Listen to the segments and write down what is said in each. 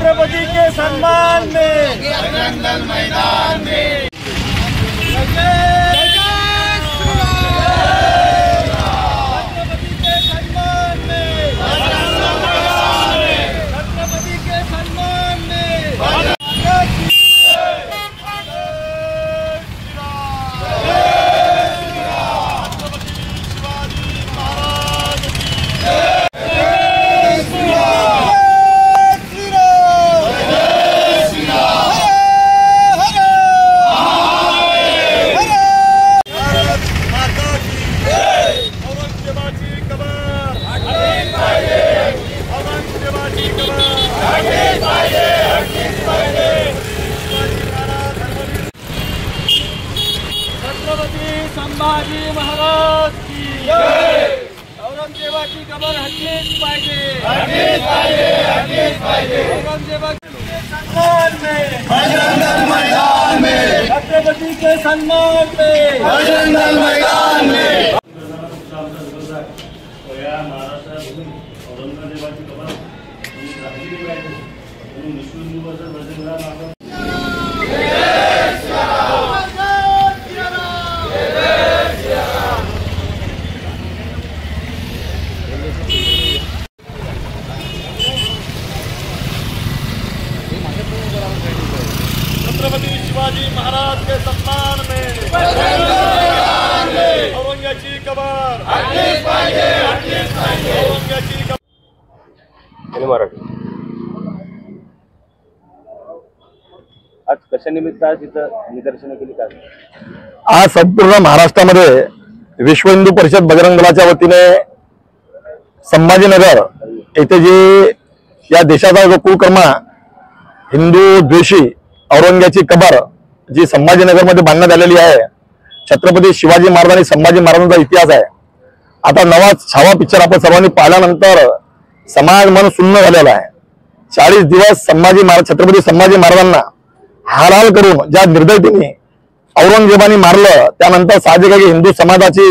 छत्रपति के सम्मान में जंगल मैदान में संभाजी महाराज की जय। औरंगजेबाची कबर हटलीच पाहिजे, हटलीच पाहिजे, हटलीच पाहिजे। औरंगजेबाचे सम्मान में जंगल मैदान में, छत्रपति के सम्मान में जंगल मैदान में। औरंगजेबाची कबर राहिली पाहिजे म्हणून विश्वहिंदूचं बजरंग छत्रपति शिवाजी महाराज के सम्मान में औरंगाची कबर हटलीच पाहिजे, हटलीच पाहिजे। औरंगाची कबर मराठी आज कशानिमित्त आज इथं निदर्शनं केली का? आज संपूर्ण महाराष्ट्रामध्ये विश्व हिंदू परिषद बजरंग दलाच्या वतीने संभाजीनगर येथे जे या देशाचा जो कुकर्मा हिंदू द्वेषी औरंगाची कबर जी संभाजीनगरमध्ये बांधण्यात आलेली आहे। छत्रपती शिवाजी महाराज आणि संभाजी महाराजांचा इतिहास आहे। आता नवा छावा पिक्चर आपण सर्वांनी पाहिल्यानंतर समाज मन सुन्न झालेला आहे। 40 दिवस छत्रपती संभाजी महाराजांना हालहाल करून ज्या निर्दयतेने औरंगजेबाने मारलं, त्यानंतर साहजिक आहे की हिंदू समाजाची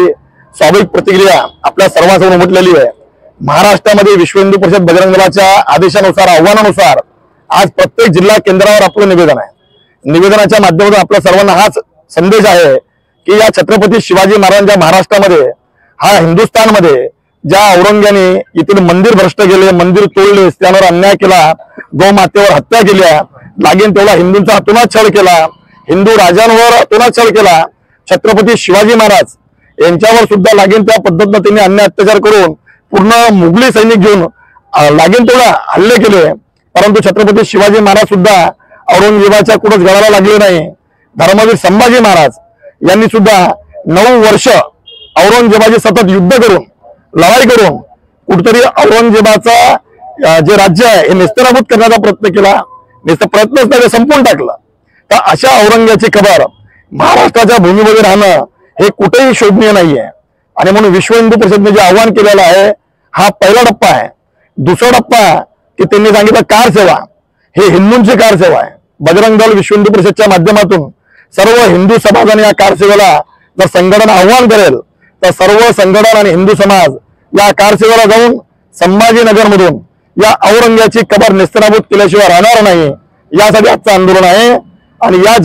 स्वाभाविक प्रतिक्रिया आपल्या सर्वांसमोर उमटलेली आहे। महाराष्ट्रामध्ये विश्व हिंदू परिषद बजरंग दलाच्या आदेशानुसार, आव्हानानुसार आज प्रत्येक जिल्हा केंद्रावर आपलं निवेदन आहे। निवेदनाच्या माध्यमातून आपल्या सर्वांना हाच संदेश आहे की या छत्रपती शिवाजी महाराजांच्या महाराष्ट्रामध्ये, हा हिंदुस्थानमध्ये ज्या औरंग्याने इथून मंदिर भ्रष्ट केले, मंदिर तोडले, त्यांवर अन्याय केला, गौमातेवर हत्या केल्या, लागेल तेवढा हिंदूंचा अतोनात छळ केला, हिंदू राजांवर अतोनात छळ केला, छत्रपती शिवाजी महाराज यांच्यावर सुद्धा लागेल त्या पद्धतीने त्यांनी अन्याय अत्याचार करून पूर्ण मुघली सैनिक घेऊन लागेल तेवढा हल्ले केले। परंतु छत्रपती शिवाजी महाराज सुद्धा औरंगजेबाच्या कुठंच गळाला लागले नाही। धर्मवीर संभाजी महाराज यांनी सुद्धा 9 वर्ष औरंगजेबाचे सतत युद्ध करून, लढाई करून कुठतरी औरंगजेबाचा जे राज्य आहे हे नेस्तनाबूत करण्याचा प्रयत्न केला। प्रयत्नच नाही, संपून टाकलं। तर अशा औरंगाची कबर महाराष्ट्राच्या भूमीमध्ये राहणं हे कुठेही शोभनीय नाहीये। आणि म्हणून विश्व हिंदू परिषदेने जे आव्हान केलेलं आहे, हा पहिला टप्पा आहे। दुसरा टप्पा की त्यांनी सांगितलं कार सेवा, हे हिंदूंची कार सेवा आहे। बजरंग दल विश्व हिंदू परिषदच्या माध्यमातून सर्व हिंदू समाजाने या कार सेवेला जर संघटन आव्हान करेल तर सर्व संघटन आणि हिंदू समाज या कार सेवेला जाऊन संभाजीनगरमधून या औरंगाची कबर नेस्तनाबूत केल्याशिवाय राहणार नाही, यासाठी आजचं आंदोलन आहे। आणि या